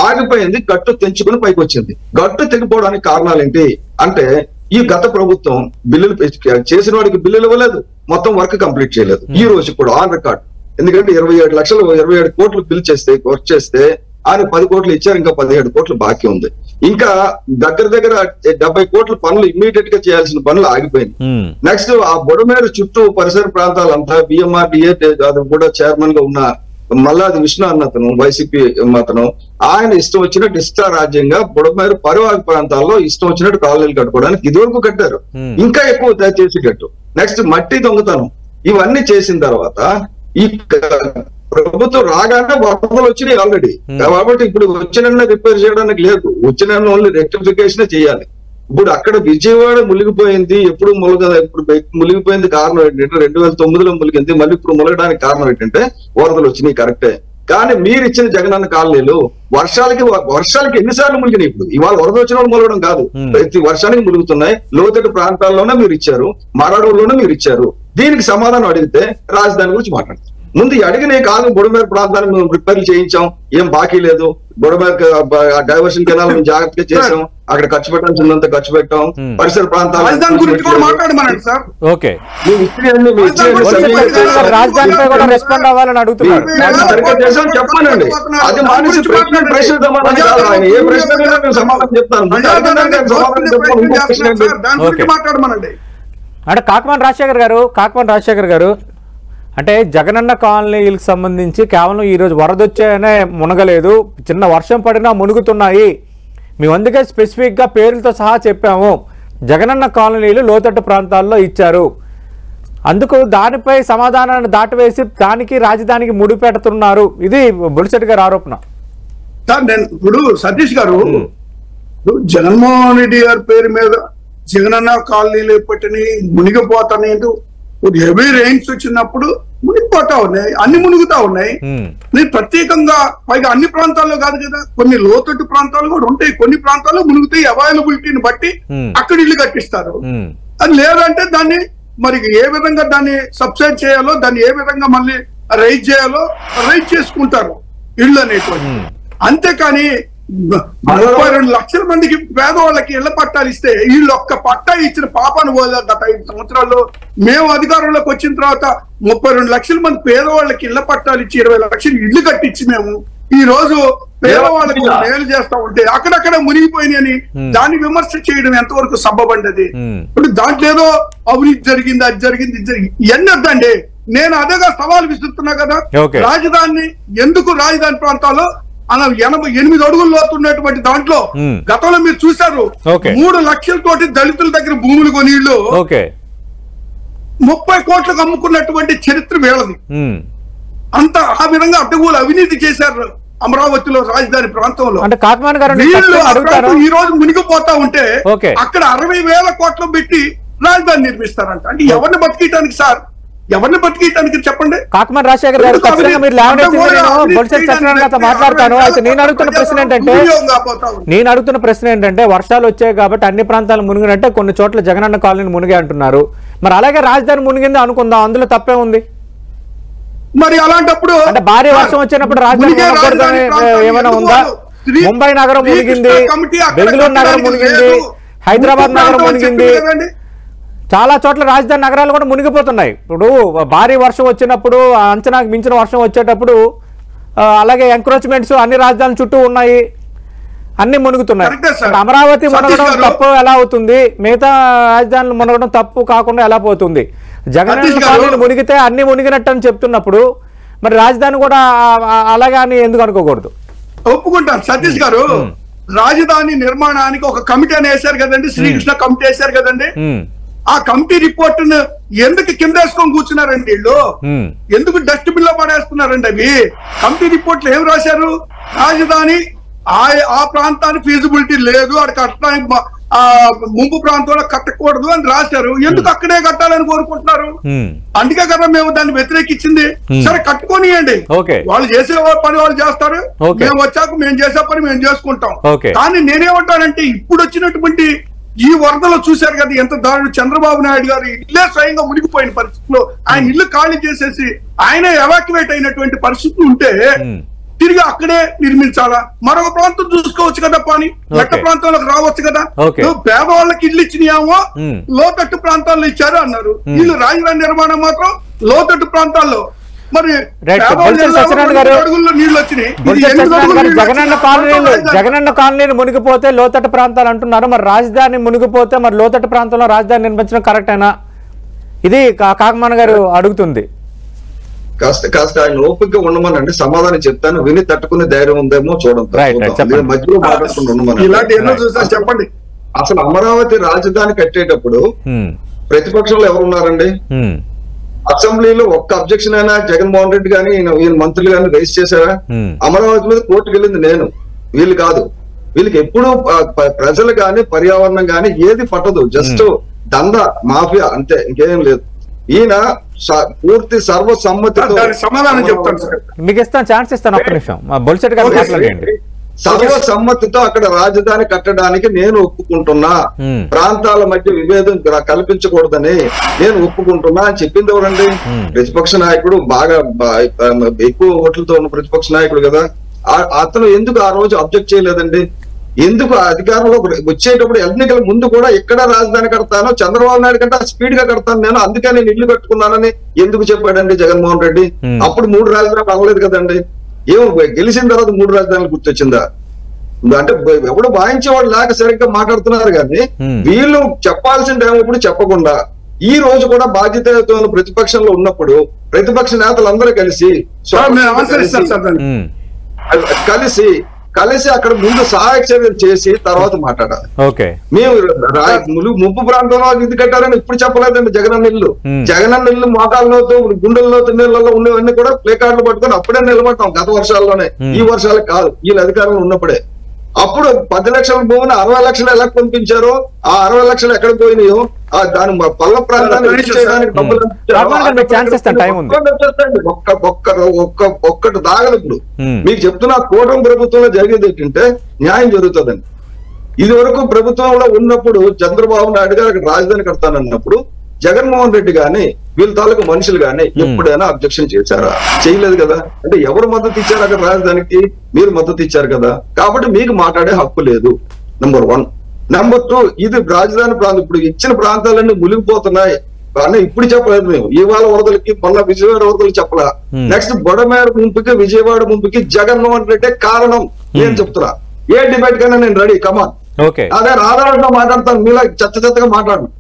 ఆగిపోయింది. గట్టు తెంచుకుని పైకి వచ్చింది. గట్టు తెగిపోవడానికి కారణాలు ఏంటి అంటే, ఈ గత ప్రభుత్వం బిల్లులు చేసిన వాడికి బిల్లులు ఇవ్వలేదు, మొత్తం వర్క్ కంప్లీట్ చేయలేదు. ఈ రోజు కూడా ఆన్ రికార్డ్. ఎందుకంటే 27 కోట్లు బిల్ చేస్తే వర్క్ చేస్తే ఆయన 10 కోట్లు ఇచ్చారు. ఇంకా 17 కోట్లు బాకీ ఉంది. ఇంకా దగ్గర 70 కోట్ల పనులు ఇమ్మీడియట్ గా చేయాల్సిన పనులు ఆగిపోయింది. నెక్స్ట్ ఆ బుడమేరు చుట్టూ పరిసర ప్రాంతాలంతా BMRDA కూడా చైర్మన్ గా ఉన్న మల్లాది విష్ణు అన్నతను, వైసీపీ అతను, ఆయన ఇష్టం వచ్చినట్టు ఇష్టారాజ్యంగా బుడమేరు పరివాహక ప్రాంతాల్లో ఇష్టం వచ్చినట్టు కాలనీలు కట్టుకోవడానికి ఇదివరకు కట్టారు. ఇంకా ఎక్కువ చేసేటట్టు. నెక్స్ట్ మట్టి దొంగతనం, ఇవన్నీ చేసిన తర్వాత ఈ ప్రభుత్వం రాగానే వరదలు వచ్చినాయి ఆల్రెడీ. కాబట్టి ఇప్పుడు వచ్చిన రిపేర్ చేయడానికి లేదు, వచ్చిన ఓన్లీ రెక్టిఫికేషన్ చేయాలి. ఇప్పుడు అక్కడ విజయవాడ మునిగిపోయింది. ఎప్పుడు మునిగిపోయింది కారణం ఏంటంటే 2009లో మునిగింది. మళ్ళీ ఇప్పుడు మునగడానికి కారణం ఏంటంటే వరదలు వచ్చినాయి, కరెక్టే. కానీ మీరు ఇచ్చిన జగనన్న కాలనీలు వర్షాలకి ఎన్నిసార్లు మునిగినాయి? ఇప్పుడు ఇవాళ వరద వచ్చిన వాళ్ళు మునగడం కాదు, ప్రతి వర్షానికి మునుగుతున్నాయి. లోతట్టు ప్రాంతాల్లోనే మీరు ఇచ్చారు, మరాడూరులోనే మీరు ఇచ్చారు. దీనికి సమాధానం అడిగితే రాజధాని గురించి మాట్లాడతారు. ముందు అడిగినే కాదు, బుడమేరు ప్రాంతాన్ని మేము రిపేర్లు చేయించాం, ఏం బాకీ లేదు. బుడమేరు డైవర్షన్ కెనాల్ మేము జాగ్రత్తగా చేసాం, అక్కడ ఖర్చు పెట్టాల్సిందంత ఖర్చు పెట్టాం. పరిసర ప్రాంతాలు చెప్పానండి. అది మానేసి ప్రశ్న ఏ ప్రశ్న సమాధానం చెప్తాను. అంటే కాకమాన్ రాజశేఖర్ గారు అంటే జగనన్న కాలనీలకు సంబంధించి కేవలం ఈరోజు వరద వచ్చాయనే మునగలేదు, చిన్న వర్షం పడినా మునుగుతున్నాయి. మేము అందుకే స్పెసిఫిక్గా పేర్లతో సహా చెప్పాము. జగనన్న కాలనీలు లోతట్టు ప్రాంతాల్లో ఇచ్చారు. అందుకు దానిపై సమాధానాన్ని దాటివేసి దానికి రాజధానికి ముడిపెడుతున్నారు. ఇది బొలిశెట్టి గారి ఆరోపణ. ఇప్పుడు సతీష్ గారు, జగన్మోహన్ రెడ్డి గారి పేరు మీద జగనన్న కాలనీలు ఎప్పటిని మునిగిపోతానే, హెవీ రెయిన్స్ వచ్చినప్పుడు మునిగిపోతా ఉన్నాయి, అన్ని మునుగుతా ఉన్నాయి. నేను ప్రత్యేకంగా పైగా అన్ని ప్రాంతాల్లో కాదు కదా, కొన్ని లోతట్టు ప్రాంతాలు కూడా ఉంటాయి. కొన్ని ప్రాంతాల్లో మునుగుతాయి, అవైలబిలిటీని బట్టి అక్కడ ఇల్లు కట్టిస్తారు. అది లేదంటే దాన్ని మరి ఏ విధంగా దాన్ని సబ్సైడ్ చేయాలో, దాన్ని ఏ విధంగా మళ్ళీ రైజ్ చేయాలో రైజ్ చేసుకుంటారు ఇళ్ళు అనేటువంటి. అంతేకాని 32 లక్షల మందికి పేదవాళ్ళకి ఇళ్ల పట్టాలు ఇస్తే వీళ్ళు ఒక్క పట్టా ఇచ్చిన పాపాను పోలేదు. గత 5 సంవత్సరాల్లో మేము అధికారంలోకి వచ్చిన తర్వాత 32 లక్షల మంది పేదవాళ్ళకి ఇళ్ల పట్టాలు ఇచ్చి 20 లక్షలు ఇళ్లు కట్టించి మేము ఈ రోజు పేదవాళ్ళకి మేలు చేస్తా ఉంటే అక్కడక్కడ మునిగిపోయినాయి అని దాన్ని విమర్శ చేయడం ఎంతవరకు సబ్బబండి? ఇప్పుడు దాంట్లో ఏదో అవినీతి జరిగింది, అది జరిగింది, ఇది జరిగింది, ఇవన్నీ వద్దండి. నేను అదేగా సవాల్ విసురుతున్నా కదా. Okay. రాజధాని ఎందుకు రాజధాని ప్రాంతాల్లో అలా 88 అడుగులు లోతున్నటువంటి దాంట్లో గతంలో మీరు చూశారు. Okay. 3 లక్షలతోటి దళితుల దగ్గర భూములు కొనిళ్ళు ఓకే 30 కోట్లకు అమ్ముకున్నటువంటి చరిత్ర వీళ్ళది. అంత ఆ విధంగా అడ్డగోలు అవినీతి చేశారు అమరావతిలో రాజధాని ప్రాంతంలో. అంటే కాకమాన్ గారు ఈ రోజు మునిగిపోతా ఉంటే Okay. అక్కడ 60,000 కోట్లు పెట్టి రాజధాని నిర్మిస్తారంట. అంటే ఎవరిని బతికియటానికి సార్, ఎవరిని బతికియటానికి చెప్పండి. కాకమాన్ రాజశేఖర్ గారు ఖచ్చితంగా మీరు లేవనెత్తింది నేను బొలిశెట్టి సత్యనారాయణతో మాట్లాడతాను. అయితే నేను అడుగుతున్న ప్రశ్న ఏంటంటే వర్షాలు వచ్చాయి కాబట్టి అన్ని ప్రాంతాలు మునిగినట్టే కొన్ని చోట్ల జగనన్న కాలనీ మునిగే అంటున్నారు. మరి అలాగే రాజధాని మునిగింది అనుకుందాం, అందులో తప్పే ఉంది. మరి అలాంటప్పుడు అంటే భారీ వర్షం వచ్చినప్పుడు రాజధాని ఏమైనా ఉందా? ముంబై నగరం మునిగింది, బెంగళూరు నగరం మునిగింది, హైదరాబాద్ నగరం మునిగింది, చాలా చోట్ల రాజధాని నగరాలు కూడా మునిగిపోతున్నాయి. ఇప్పుడు భారీ వర్షం వచ్చినప్పుడు అంచనాకు మించిన వర్షం వచ్చేటప్పుడు అలాగే ఎంక్రోచ్మెంట్స్ అన్ని రాజధానుల చుట్టూ ఉన్నాయి, అన్ని మునుగుతున్నాయి. అమరావతి మునగడం తప్పు ఎలా అవుతుంది? మిగతా రాజధానులు మునగడం తప్పు కాకుండా ఎలా పోతుంది? జగన్ కాలనీ మునిగితే అన్ని మునిగినట్టు అని చెప్తున్నప్పుడు మరి రాజధాని కూడా అలాగే అని ఎందుకు అనుకోకూడదు? ఒప్పుకుంటాను సతీష్ గారు. రాజధాని నిర్మాణానికి ఒక కమిటీ అని వేశారు కదండి, శ్రీకృష్ణ కమిటీ వేశారు కదండి. ఆ కమిటీ రిపోర్ట్ ఎందుకు కింద వేసుకొని కూర్చున్నారండి వీళ్ళు? ఎందుకు డస్ట్బిన్ లో పడేస్తున్నారండి? అవి కమిటీ రిపోర్ట్లు ఏం రాశారు? రాజధాని ఆ ప్రాంతానికి ఫీజిబిలిటీ లేదు, అక్కడ కట్టడానికి ముంపు ప్రాంతంలో కట్టకూడదు అని రాశారు. ఎందుకు అక్కడే కట్టాలని కోరుకుంటున్నారు? అందుకే కదా మేము దాన్ని వ్యతిరేకించింది. సరే కట్టుకోనియండి, వాళ్ళు చేసే పని వాళ్ళు చేస్తారు, మేము వచ్చాక మేము చేసే పని మేము చేసుకుంటాం. కానీ నేనేమంటానంటే ఇప్పుడు వచ్చినటువంటి ఈ వరదలో చూశారు కదా ఎంత దారుణం. చంద్రబాబు నాయుడు గారు ఇల్లే స్వయంగా మునిగిపోయిన పరిస్థితిలో ఆయన ఇల్లు ఖాళీ చేసేసి ఆయన ఎవాక్యువేట్ అయినటువంటి పరిస్థితులు ఉంటే తిరిగి అక్కడే నిర్మించాలా? మరొక ప్రాంతం చూసుకోవచ్చు కదా, పని మెట్ట ప్రాంతంలోకి రావచ్చు కదా. పేదవాళ్ళకి ఇల్లు ఇచ్చినాయేమో లోతట్టు ప్రాంతాల్లో ఇచ్చారు అన్నారు. వీళ్ళు రాజధాని నిర్మాణం మాత్రం లోతట్టు ప్రాంతాల్లో. మరి జగనన్న కాలనీలు మునిగిపోతే లోతట్టు ప్రాంతాలు అంటున్నారు. మరి రాజధాని మునిగిపోతే మరి లోతట్టు ప్రాంతంలో రాజధాని నిర్మించడం కరెక్టేనా? ఇది కాకమాన్ గారు అడుగుతుంది. కాస్త ఆయన ఓపిక ఉండమనండి, సమాధానం చెప్తాను, విని తట్టుకునే ధైర్యం ఉందేమో చూడండి. మధ్యలో మాట్లాడుకుంటూ ఉండమని చెప్పండి. అసలు అమరావతి రాజధాని కట్టేటప్పుడు ప్రతిపక్షంలో ఎవరున్నారండి? అసెంబ్లీలో ఒక్క అబ్జెక్షన్ అయినా జగన్మోహన్ రెడ్డి గాని ఈయన మంత్రులు గాని రైజ్ చేశారా? అమరావతి మీద కోర్టుకు వెళ్ళింది నేను, వీళ్ళు కాదు. వీళ్ళకి ఎప్పుడు ప్రజలు గాని పర్యావరణం గాని ఏది పట్టదు, జస్ట్ దందా మాఫియా అంతే, ఇంకేం లేదు. ఈయన పూర్తి సర్వసమ్మతితో సమాధానం చెప్తాను సార్, మీకు ఇస్తాను, ఛాన్స్ ఇస్తాను, ఒక్క నిమిషం బొలిశెట్టి గారు మాట్లాడండి. సర్వసమ్మతితో అక్కడ రాజధాని కట్టడానికి నేను ఒప్పుకుంటున్నా, ప్రాంతాల మధ్య విభేదం కల్పించకూడదని నేను ఒప్పుకుంటున్నా అని చెప్పింది ఎవరండి? ప్రతిపక్ష నాయకుడు, బాగా ఎక్కువ ఓట్లతో ఉన్న ప్రతిపక్ష నాయకుడు కదా. అతను ఎందుకు ఆ రోజు అబ్జెక్ట్ చేయలేదండి? ఎందుకు అధికారంలో వచ్చేటప్పుడు ఎన్నికల ముందు కూడా ఎక్కడ రాజధాని కడతానో చంద్రబాబు నాయుడు కంటే స్పీడ్ గా కడతాను నేను, అందుకే నేను ఇల్లు కట్టుకున్నానని ఎందుకు చెప్పాడండి జగన్మోహన్ రెడ్డి? అప్పుడు 3 రాజధానులు అవ్వలేదు కదండి. ఏమో గెలిచిన తర్వాత 3 రాజధానులు గుర్తొచ్చిందా? అంటే ఎవడు వాయించేవాడు లేక సరిగ్గా మాట్లాడుతున్నారు కానీ వీళ్ళు చెప్పాల్సిన టైం ఇప్పుడు చెప్పకుండా ఈ రోజు కూడా బాధ్యతతో ప్రతిపక్షంలో ఉన్నప్పుడు ప్రతిపక్ష నేతలందరూ కలిసి అక్కడ ముందు సహాయక చర్యలు చేసి తర్వాత మాట్లాడాలి. మేము ముప్పు ప్రాంతంలో ఇది కట్టారని ఇప్పుడు చెప్పలేదండి. జగనన్న ఇల్లు, జగనన్న ఇల్లు మోకాళ్ళతో గుండెల్లో నీళ్ళలో ఉండేవన్నీ కూడా ప్లే కార్డులు పట్టుకొని అప్పుడే నిలబడతాం. గత వర్షాల్లోనే, ఈ వర్షాలు కాదు, వీళ్ళ అధికారంలో ఉన్నప్పుడే. అప్పుడు 10 లక్షల భూమిని 60 లక్షలు ఎలా పంపించారో, ఆ 60 లక్షలు ఎక్కడ పోయినాయో దాని పల్ల ప్రాంతాన్ని ఒక్కటి దాగలు. ఇప్పుడు మీకు చెప్తున్నా, కూటమి ప్రభుత్వంలో జరిగేది ఏంటంటే న్యాయం జరుగుతుందండి. ఇది వరకు ప్రభుత్వంలో ఉన్నప్పుడు చంద్రబాబు నాయుడు గారు అక్కడ రాజధాని కడతానన్నప్పుడు జగన్మోహన్ రెడ్డి గాని వీళ్ళ తాలూకు మనుషులు గాని ఎప్పుడైనా అబ్జెక్షన్ చేశారా? చేయలేదు కదా. అంటే ఎవరు మద్దతు ఇచ్చారు అక్కడ రాజధానికి? మీరు మద్దతు ఇచ్చారు కదా, కాబట్టి మీకు మాట్లాడే హక్కు లేదు. నెంబర్ 1. నెంబర్ 2, ఇది రాజధాని ప్రాంతం. ఇప్పుడు ఇచ్చిన ప్రాంతాలన్నీ మునిగిపోతున్నాయి కానీ ఇప్పుడు చెప్పలేదు మేము. ఇవాళ వరదలకి, మొన్న విజయవాడ వరదలు చెప్పలా. నెక్స్ట్ బొడమేర ముంపుకి, విజయవాడ ముంపుకి జగన్మోహన్ రెడ్డి కారణం నేను చెప్తున్నా. ఏ డిబేట్ కన్నా నేను రెడీ, కమాన్. అదే ఆధారంగా మాట్లాడతాను, మీలా చెత్తగా మాట్లాడను.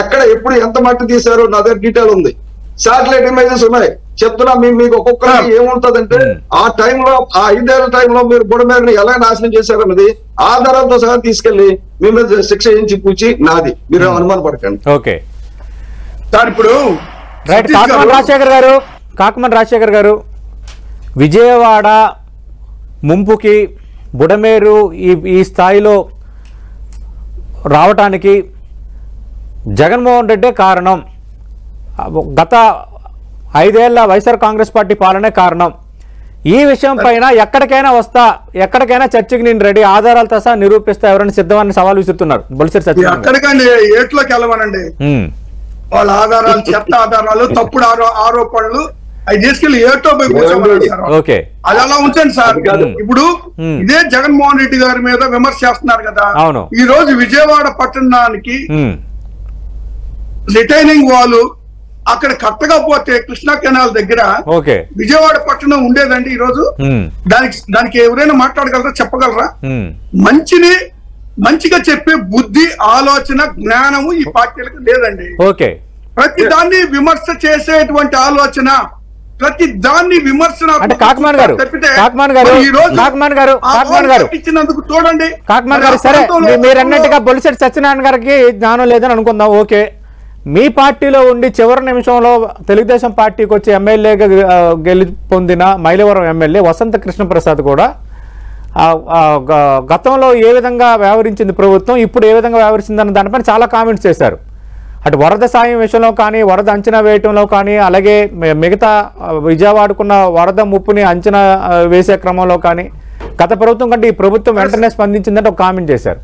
ఎక్కడ ఎప్పుడు ఎంత మట్టి తీశారో నా దగ్గర డీటెయిల్ ఉంది. శాటిలైట్ ఇమేజెస్ ఉన్నాయి. చెప్తున్నా మీకు ఒక్కొక్కరికి ఏముంటదంటే ఆ టైంలో ఆ 5 ఏళ్ల టైంలో మీరు బుడమేరుని ఎలా నాశనం చేశారన్నది ఆధారాలతో సహా తీసుకెళ్లి మీ మీద శిక్ష వేయించి పూచి నాది, మీరు అనుమానం పడకండి. ఓకే సార్ ఇప్పుడు రైట్. కాకమన్ రాజశేఖర్ గారు విజయవాడ ముంపుకి బుడమేరు ఈ స్థాయిలో రావటానికి జగన్మోహన్ రెడ్డే కారణం, గత 5 ఏళ్ల వైఎస్ఆర్ కాంగ్రెస్ పార్టీ పాలనే కారణం. ఈ విషయం పైన ఎక్కడికైనా చర్చకి నేను రెడీ, ఆధారాలతో సహా నిరూపిస్తా, ఎవరైనా సిద్ధమని సవాల్ విసురుతున్నారు బొలిశెట్టి సత్యనారాయణ. ఎక్కడికండి ఏట్లోకి వెళ్ళమనండి, వాళ్ళ ఆధారాలు చెత్త ఆధారాలు తప్పుడు ఆరోపణలు అవి తీసుకెళ్లి ఏటో పోయి కూర్చోమన్నాడు సార్. ఓకే అది అలా ఉంచండి సార్. ఇప్పుడు ఇదే జగన్మోహన్ రెడ్డి గారి మీద విమర్శ చేస్తున్నారు కదా. ఈ రోజు విజయవాడ పట్టణానికి రిటైనింగ్ వాల్ అక్కడ కట్టకపోతే కృష్ణా కెనాల్ దగ్గర విజయవాడ పట్టణం ఉండేదండి ఈ రోజు. దానికి ఎవరైనా మాట్లాడగలరా, చెప్పగలరా? మంచిగా చెప్పే బుద్ధి, ఆలోచన, జ్ఞానము ఈ పార్టీలకు లేదండి. ప్రతి దాన్ని విమర్శ చేసేటువంటి ఆలోచన, ప్రతి దాన్ని విమర్శన ఇచ్చినందుకు చూడండి. సరే, మీరన్నట్టుగా బొలిశెట్టి సత్యనారాయణ గారికి జ్ఞానం లేదని అనుకుందాం. ఓకే, మీ పార్టీలో ఉండి చివరి నిమిషంలో తెలుగుదేశం పార్టీకి వచ్చి ఎమ్మెల్యేగా గెలుపొందిన మైలవరం ఎమ్మెల్యే వసంత కృష్ణప్రసాద్ కూడా గతంలో ఏ విధంగా వ్యవహరించింది ప్రభుత్వం, ఇప్పుడు ఏ విధంగా వ్యవహరించిందన్న దానిపైన చాలా కామెంట్స్ చేశారు. అటు వరద సాయం విషయంలో కానీ, వరద అంచనా వేయటంలో కానీ, అలాగే మిగతా విజయవాడకున్న వరద ముప్పుని అంచనా వేసే క్రమంలో కానీ గత ప్రభుత్వం కంటే ఈ ప్రభుత్వం వెంటనే స్పందించిందంటే ఒక కామెంట్ చేశారు.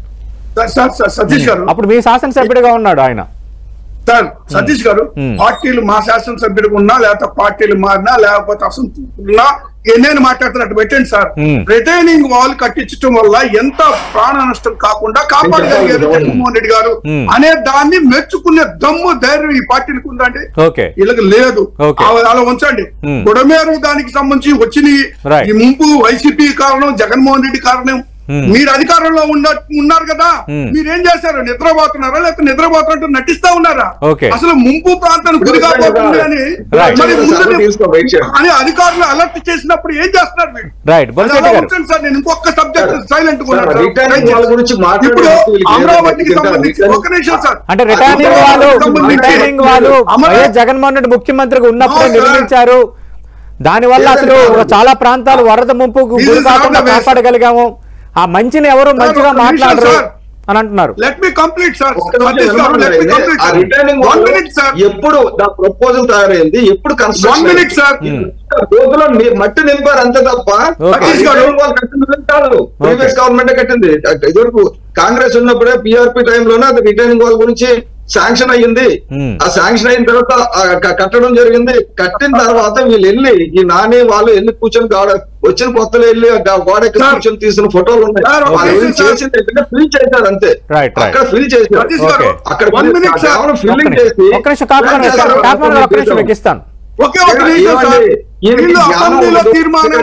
అప్పుడు మీ శాసనసభ్యుడిగా ఉన్నాడు ఆయన. సార్ సతీష్ గారు, పార్టీలు మా శాసనసభ్యుడిగా ఉన్నా, లేకపోతే పార్టీలు మారినా, లేకపోతే అసంతృప్తున్నా ఎన్నైనా మాట్లాడుతున్నట్టు పెట్టండి సార్. రిటైనింగ్ వాల్ కట్టించడం వల్ల ఎంత ప్రాణ నష్టం కాకుండా కాపాడగలిగారు జగన్మోహన్ రెడ్డి గారు అనే దాన్ని మెచ్చుకునే దమ్ము, ధైర్యం ఈ పార్టీలకు ఉందండి. వీళ్ళకి లేదు. అలా ఉంచండి. బుడమేరు దానికి సంబంధించి వచ్చిన ఈ ముంపు వైసీపీ కారణం, జగన్మోహన్ రెడ్డి కారణం. మీరు అధికారంలో ఉన్నారు కదా, మీరేం చేశారు? నిద్రపోతున్నారా, లేకపోతే నిద్రపోతున్నట్టు నటిస్తా ఉన్నారా? అసలు ముంపు ప్రాంతానికి గురి కాబోతుంది అని అధికారులు అలర్ట్ చేసినప్పుడు ఏం చేస్తున్నారు మీరు? సార్, నేను ఇంకొక సబ్జెక్ట్ సైలెంట్ గా ఇప్పుడు అమరావతికి సంబంధించి ఒక నిమిషం సార్. అంటే రిటైనింగ్ వాళ్ళు జగన్మోహన్ రెడ్డి ముఖ్యమంత్రిగా ఉన్నప్పుడు నిర్మించారు. దానివల్ల అసలు చాలా ప్రాంతాలు వరద ముంపుకు గురి కాకుండా కాపాడగలిగాము. ఆ మంచిని ఎవరు మంచిగా మాట్లాడరు అని అంటున్నారు. Let me complete sir. ఎప్పుడు ప్రపోజల్ తయారైంది, ఎప్పుడు కన్స్ట్రక్షన్ సార్ రోజులో మట్టి నింపారు అంతే తప్ప ప్రీవియస్ గవర్నమెంట్ కట్టింది. ఇదివరకు కాంగ్రెస్ ఉన్నప్పుడే పిఆర్పి టైంలోనే అది రిటైనింగ్ వాల్ గురించి శాంక్షన్ అయ్యింది. ఆ శాంక్షన్ అయిన తర్వాత కట్టడం జరిగింది. కట్టిన తర్వాత వీళ్ళు వెళ్ళి ఈ నాని వాళ్ళు వెళ్ళి కూర్చొని వచ్చిన కొత్తలో వెళ్ళి గోడ కూర్చొని తీసిన ఫోటోలు ఉన్నాయి. చేసింది ఫిల్ చేశారు అంతే. అక్కడ ఫిల్ చేశారు. అక్కడ ఫిల్లింగ్ చేసి ఒకే ఒక అసెంబ్లీలో తీర్మానం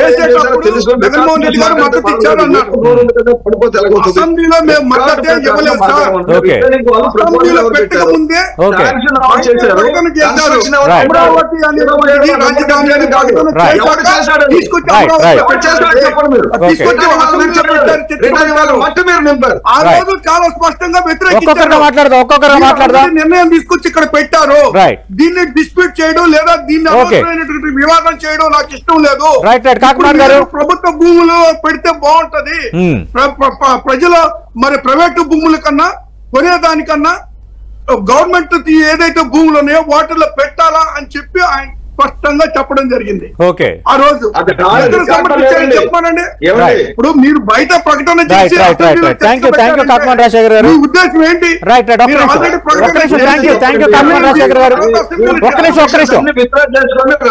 చేసేటప్పుడు జగన్మోహన్ రెడ్డి గారు మద్దతు ఇచ్చారన్నారు. అసెంబ్లీలో మేము మద్దతే ఇవ్వలేదు సార్. అసెంబ్లీలో పెట్టక ముందే అమరావతి అనేది రాజధాని అని ఆ రోజు చాలా స్పష్టంగా వ్యతిరేకించారు. నిర్ణయం తీసుకొచ్చి ఇక్కడ పెట్టారు. దీన్ని డిస్ప్యూట్ చేయడం లేదా దీన్ని అవసరమైనటువంటి వివాదం చేయడం నాకు ఇష్టం లేదు. ప్రభుత్వ భూములు పెడితే బాగుంటది. ప్రజల మరి ప్రైవేటు భూముల కన్నా కొనేదానికన్నా గవర్నమెంట్ ఏదైతే భూములు ఉన్నాయో వాటిల్లో పెట్టాలా అని చెప్పి ఆయన స్పష్టంగా చెప్పడం జరిగింది. ఆ రోజు చెప్పానండి. ఇప్పుడు మీరు బయట ప్రకటన చేసి ఉద్దేశం ఏంటి?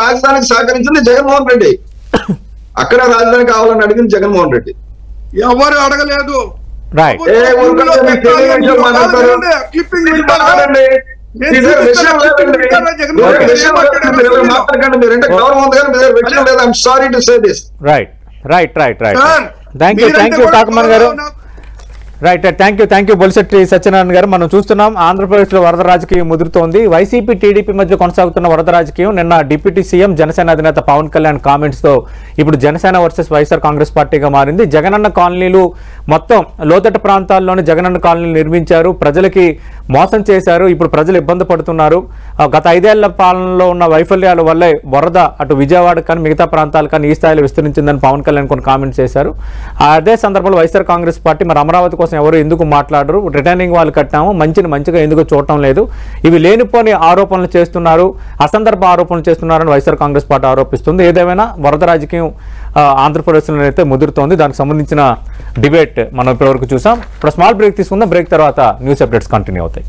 రాజధానికి సహకరించింది జగన్మోహన్ రెడ్డి. అక్కడ రాజధాని కావాలని అడిగింది జగన్మోహన్ రెడ్డి. ఎవరు అడగలేదు. థ్యాంక్ యూ కాకమన్ గారు. Right thank you Bolisetti Satyanarayana గారు. మనం చూస్తున్నాం ఆంధ్రప్రదేశ్లో వరద రాజకీయం ముదురుతోంది. వైసీపీ టీడీపీ మధ్య కొనసాగుతున్న వరద రాజకీయం నిన్న డిప్యూటీ సీఎం జనసేన అధినేత పవన్ కళ్యాణ్ కామెంట్స్ తో ఇప్పుడు జనసేన వర్సెస్ వైఎస్ఆర్ కాంగ్రెస్ పార్టీగా మారింది. జగనన్న కాలనీలు మొత్తం లోతట్టు ప్రాంతాల్లోనే జగనన్న కాలనీలు నిర్మించారు, ప్రజలకి మోసం చేశారు, ఇప్పుడు ప్రజలు ఇబ్బంది పడుతున్నారు. గత 5 ఏళ్ల పాలనలో ఉన్న వైఫల్యాల వల్లే వరద అటు విజయవాడ కానీ మిగతా ప్రాంతాలు కానీ ఈ స్థాయిలో విస్తరించిందని పవన్ కళ్యాణ్ కొన్ని కామెంట్స్ చేశారు. అదే సందర్భంలో వైఎస్ఆర్ కాంగ్రెస్ పార్టీ మరి అమరావతి కోసం ఎవరు ఎందుకు మాట్లాడరు, రిటర్నింగ్ వాళ్ళు కట్టాము మంచిగా ఎందుకు చూడటం లేదు, ఇవి లేనిపోని ఆరోపణలు చేస్తున్నారు, అసందర్భ ఆరోపణలు చేస్తున్నారని వైఎస్ఆర్ కాంగ్రెస్ పార్టీ ఆరోపిస్తుంది. ఏదేమైనా వరద రాజకీయం ఆంధ్రప్రదేశ్లో అయితే ముదురుతోంది. దానికి సంబంధించిన డిబేట్ మనం ఇప్పటివరకు చూసాం. ఇప్పుడు స్మాల్ బ్రేక్ తీసుకుందాం. బ్రేక్ తర్వాత న్యూస్ అప్డేట్స్ కంటిన్యూ అవుతాయి.